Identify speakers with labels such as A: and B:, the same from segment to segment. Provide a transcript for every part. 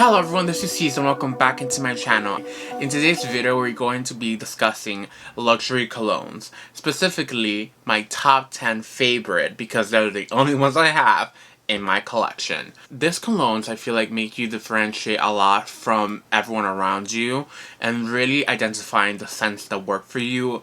A: Hello everyone, this is Cesar and welcome back into my channel. In today's video, we're going to be discussing luxury colognes. Specifically, my top 10 favorite because they're the only ones I have in my collection. These colognes, I feel like, make you differentiate a lot from everyone around you and really identifying the scents that work for you.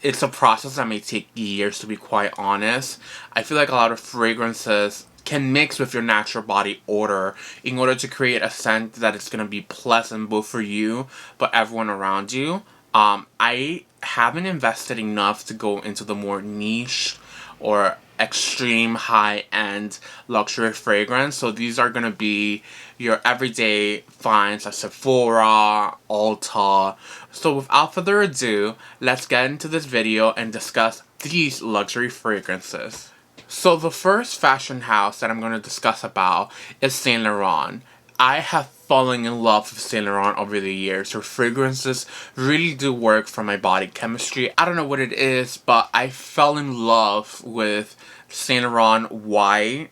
A: It's a process that may take years, to be quite honest. I feel like a lot of fragrances can mix with your natural body odor in order to create a scent that is going to be pleasant both for you but everyone around you. I haven't invested enough to go into the more niche or extreme high-end luxury fragrance, so these are going to be your everyday finds at Sephora, Ulta. So without further ado, let's get into this video and discuss these luxury fragrances. So the first fashion house that I'm going to discuss about is Saint Laurent. I have fallen in love with Saint Laurent over the years. Their fragrances really do work for my body chemistry. I don't know what it is, but I fell in love with Saint Laurent White,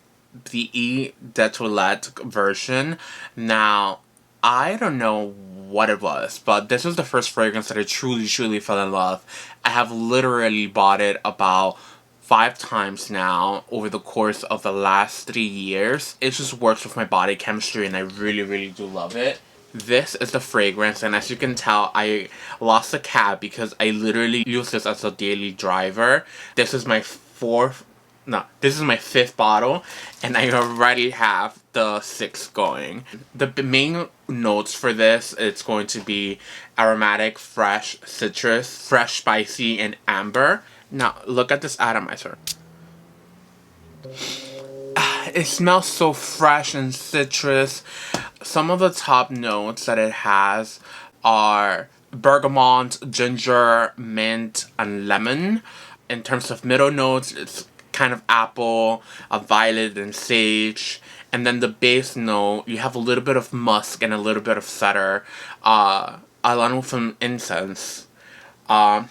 A: the Eau de Toilette version. Now, I don't know what it was, but this was the first fragrance that I truly fell in love. I have literally bought it about 5 times now over the course of the last 3 years. It just works with my body chemistry and I really do love it. This is the fragrance, and as you can tell, I lost a cap because I literally use this as a daily driver. This is my this is my 5th bottle, and I already have the 6th going. The main notes for this, it's going to be aromatic, fresh, citrus, fresh, spicy, and amber. Now, look at this atomizer. It smells so fresh and citrus. Some of the top notes that it has are bergamot, ginger, mint, and lemon. In terms of middle notes, it's kind of apple, a violet, and sage. And then the base note, you have a little bit of musk and a little bit of cedar, along with some incense.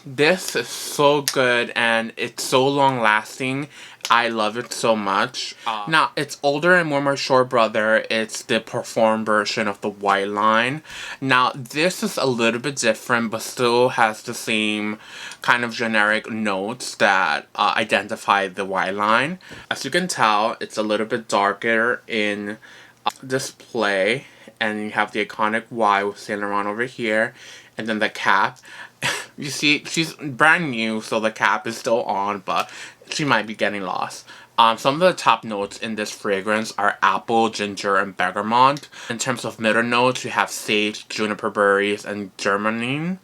A: This is so good and it's so long lasting. I love it so much. Now, its older and more mature brother, it's the Perform version of the white line. Now, this is a little bit different but still has the same kind of generic notes that identify the white line. As you can tell, it's a little bit darker in display, and you have the iconic Y with Saint Laurent over here, and then the cap. You see, she's brand new, so the cap is still on, but she might be getting lost. Some of the top notes in this fragrance are apple, ginger, and bergamot. In terms of middle notes, you have sage, juniper berries, and germaline.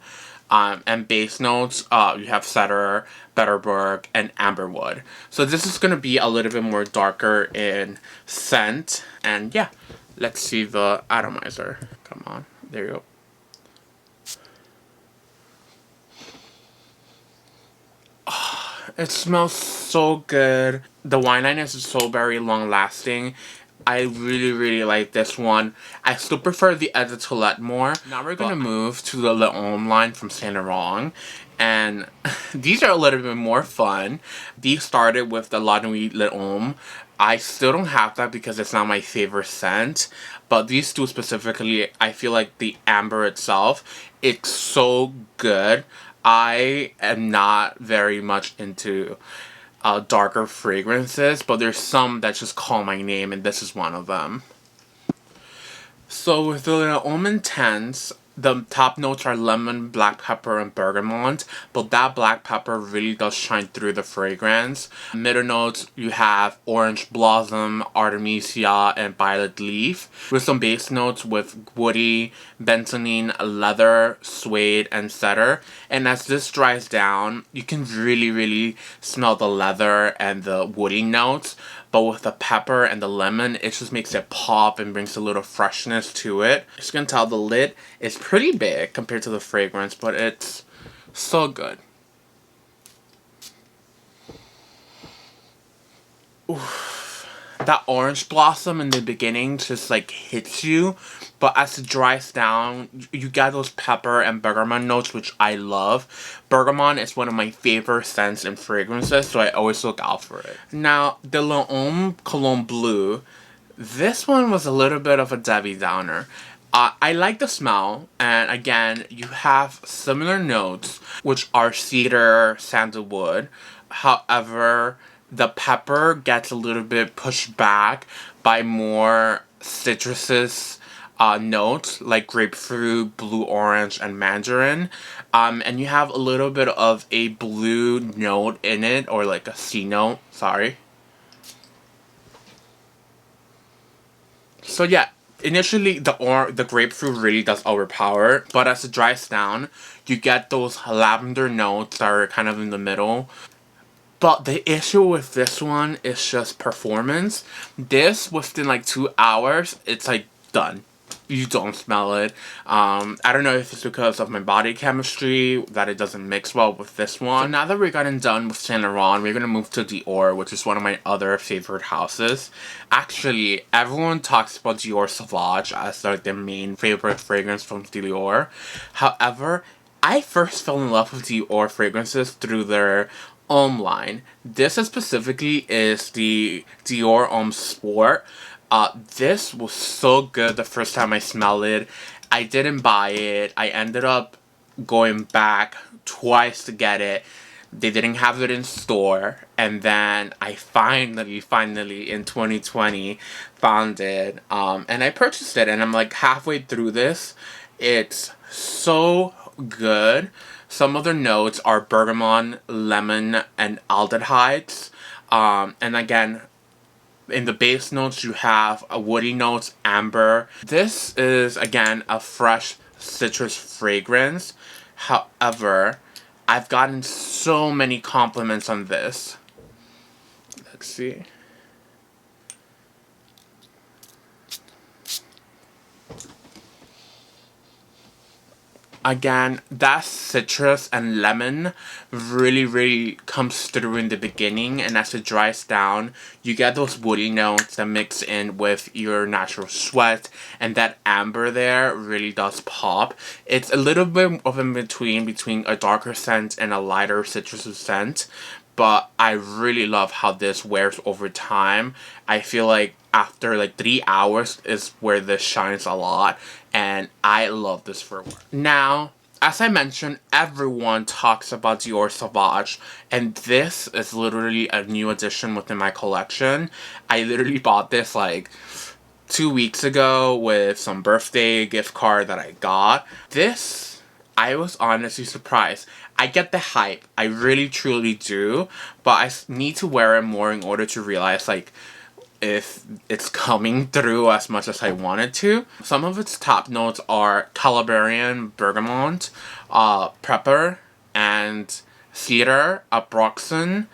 A: And base notes, you have cedar, bitterberg, and amberwood. So this is going to be a little bit more darker in scent. And yeah, let's see the atomizer. Come on, there you go. It smells so good. The wine line is so very long lasting. I really like this one. I still prefer the Eau de Toilette more. Now we're gonna move to the L'Homme line from Saint Laurent. And these are a little bit more fun. These started with the La Nuit L'Homme. I still don't have that because it's not my favorite scent. But these two specifically, I feel like the amber itself, it's so good. I am not very much into darker fragrances, but there's some that just call my name, and this is one of them. So with the L'Homme Intense, the top notes are lemon, black pepper, and bergamot, but that black pepper really does shine through the fragrance. Middle notes, you have orange blossom, artemisia, and violet leaf, with some base notes with woody, bentonine, leather, suede, and cedar. And as this dries down, you can really smell the leather and the woody notes. But with the pepper and the lemon, it just makes it pop and brings a little freshness to it. As you can tell, the lid is pretty big compared to the fragrance, but it's so good. Oof. That orange blossom in the beginning just like hits you, but as it dries down, you get those pepper and bergamot notes, which I love. Bergamot is one of my favorite scents and fragrances, so I always look out for it. Now, the L'Homme Cologne Bleu, This one was a little bit of a Debbie Downer. I like the smell, and again, you have similar notes, which are cedar, sandalwood. However, the pepper gets a little bit pushed back by more citruses notes like grapefruit, blue orange, and mandarin. And you have a little bit of a blue note in it, or like a C note, sorry. So yeah, initially the grapefruit really does overpower, but as it dries down, you get those lavender notes that are kind of in the middle. But the issue with this one is just performance. This, within like 2 hours, it's like done. You don't smell it. I don't know if it's because of my body chemistry that it doesn't mix well with this one. So now that we're gotten done with Saint Laurent, we're gonna move to Dior, which is one of my other favorite houses. Actually, everyone talks about Dior Sauvage as like their main favorite fragrance from Dior. However, I first fell in love with Dior fragrances through their Homme line. This specifically is the Dior Homme Sport. This was so good the first time I smelled it. I didn't buy it. I ended up going back twice to get it. They didn't have it in store, and then I finally in 2020 found it, and I purchased it, and I'm like halfway through this. It's so good. Some of the notes are bergamot, lemon, and aldehydes. And again, in the base notes, you have a woody notes, amber. This is, again, a fresh citrus fragrance. However, I've gotten so many compliments on this. Let's see. Again, that citrus and lemon really comes through in the beginning, and as it dries down, you get those woody notes that mix in with your natural sweat, and that amber there really does pop. It's a little bit of in between a darker scent and a lighter citrus scent, but I really love how this wears over time. I feel like after like 3 hours is where this shines a lot, and I love this for work. Now, as I mentioned, everyone talks about Dior Sauvage, and this is literally a new addition within my collection. I literally bought this like 2 weeks ago with some birthday gift card that I got. This, I was honestly surprised. I get the hype, I really truly do, but I need to wear it more in order to realize like if it's coming through as much as I want it to. Some of its top notes are Calabrian, bergamot, pepper, and cedar, abroxan,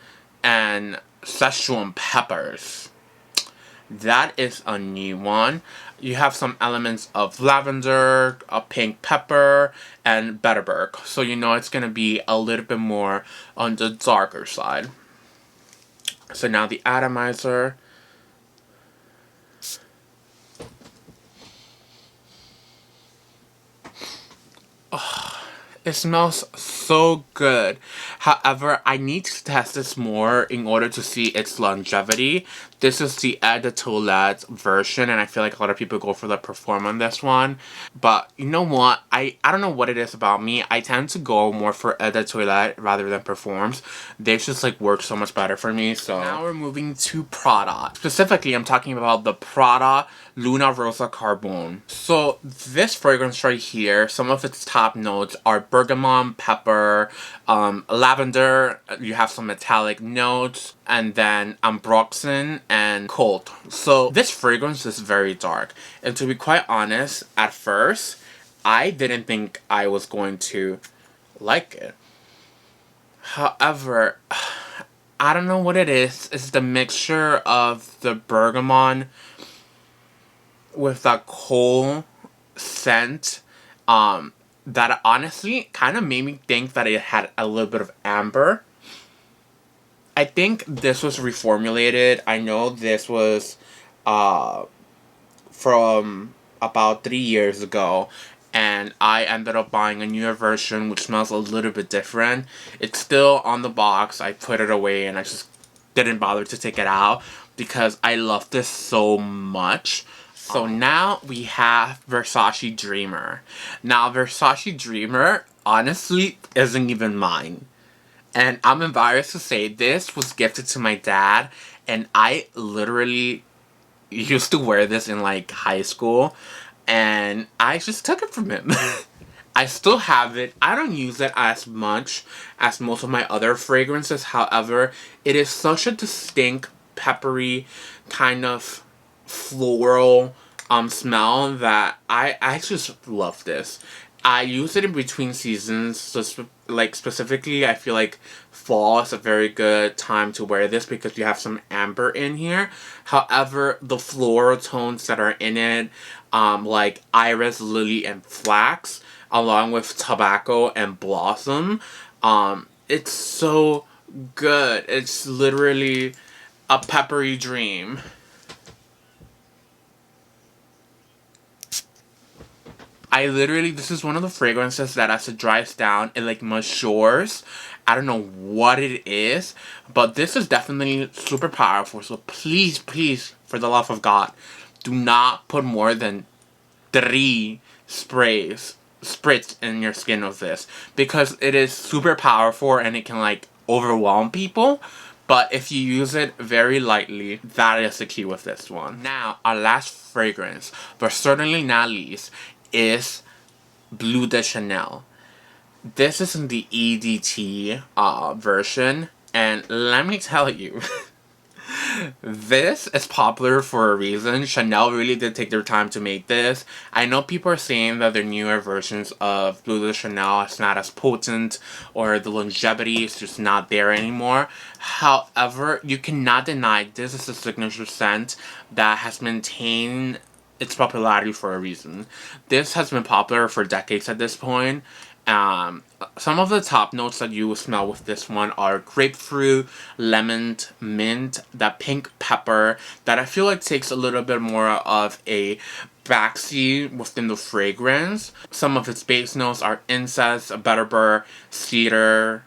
A: and Szechuan peppers. That is a new one. You have some elements of lavender, a pink pepper, and Betterberg. So you know it's going to be a little bit more on the darker side. So now the atomizer. It smells so good. However, I need to test this more in order to see its longevity. This is the Eau de Toilette version, and I feel like a lot of people go for the Perform on this one. But you know what? I don't know what it is about me. I tend to go more for Eau de Toilette rather than Performs. They just like work so much better for me. So now we're moving to Prada. Specifically, I'm talking about the Prada Luna Rosa Carbone. So this fragrance right here, some of its top notes are bergamot, pepper, lavender, you have some metallic notes, and then ambroxan and cold. So this fragrance is very dark. And to be quite honest, at first, I didn't think I was going to like it. However, I don't know what it is. It's the mixture of the bergamot with that coal scent that honestly kind of made me think that it had a little bit of amber. I think this was reformulated. I know this was from about 3 years ago, and I ended up buying a newer version which smells a little bit different. It's still on the box. I put it away and I just didn't bother to take it out because I love this so much. So now we have Versace Dreamer. Now Versace Dreamer honestly isn't even mine. And I'm embarrassed to say this was gifted to my dad, and I literally used to wear this in like high school, and I just took it from him. I still have it. I don't use it as much as most of my other fragrances. However, it is such a distinct, peppery, kind of floral smell that I just love this. I use it in between seasons, so like specifically I feel like fall is a very good time to wear this because you have some amber in here. However, the floral tones that are in it, like iris, lily, and flax, along with tobacco and blossom, it's so good. It's literally a peppery dream. This is one of the fragrances that as it dries down, it like matures. I don't know what it is, but this is definitely super powerful. So please, please, for the love of God, do not put more than 3 spritz in your skin of this, because it is super powerful and it can like overwhelm people. But if you use it very lightly, that is the key with this one. Now, our last fragrance, but certainly not least, is Bleu de Chanel. This is in the EDT version, and let me tell you, this is popular for a reason. Chanel really did take their time to make this. I know people are saying that their newer versions of Bleu de Chanel is not as potent, or the longevity is just not there anymore. However, you cannot deny this is a signature scent that has maintained its popularity for a reason. This has been popular for decades at this point. Some of the top notes that you will smell with this one are grapefruit, lemon, mint, that pink pepper that I feel like takes a little bit more of a backseat within the fragrance. Some of its base notes are incense, vetiver, cedar,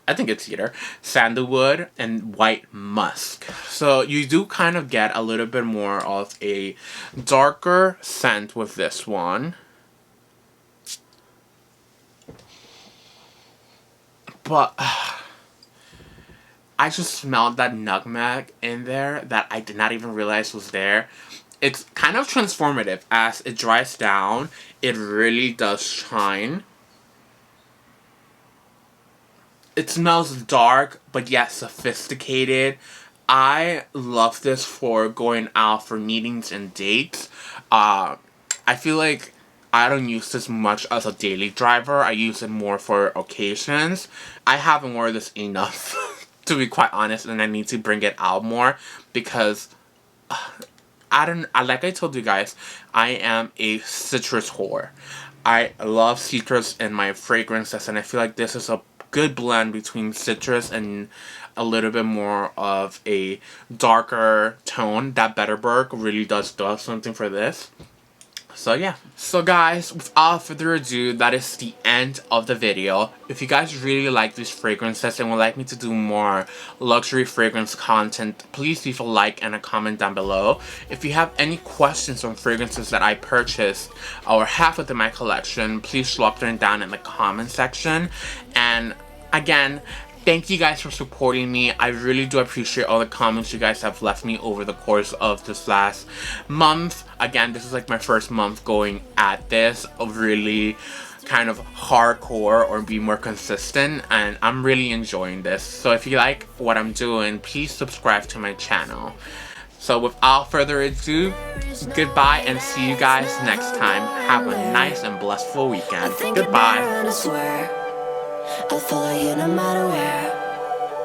A: I think it's cedar, sandalwood, and white musk. So you do kind of get a little bit more of a darker scent with this one. But I just smelled that nutmeg in there that I did not even realize was there. It's kind of transformative. As it dries down, it really does shine. It smells dark, but yet sophisticated. I love this for going out for meetings and dates. I feel like I don't use this much as a daily driver. I use it more for occasions. I haven't worn this enough, to be quite honest, and I need to bring it out more because like I told you guys, I am a citrus whore. I love citrus in my fragrances, and I feel like this is a good blend between citrus and a little bit more of a darker tone. That Betterberg really does something for this. So yeah. So guys, without further ado, that is the end of the video. If you guys really like these fragrances and would like me to do more luxury fragrance content, please leave a like and a comment down below. If you have any questions on fragrances that I purchased or have within my collection, please drop them down in the comment section. And again, thank you guys for supporting me. I really do appreciate all the comments you guys have left me over the course of this last month. Again, this is like my first month going at this of really kind of hardcore or be more consistent, and I'm really enjoying this. So if you like what I'm doing, please subscribe to my channel. So without further ado, goodbye and see you guys next time. Have a nice and blissful weekend. Goodbye. I'll follow you no matter where.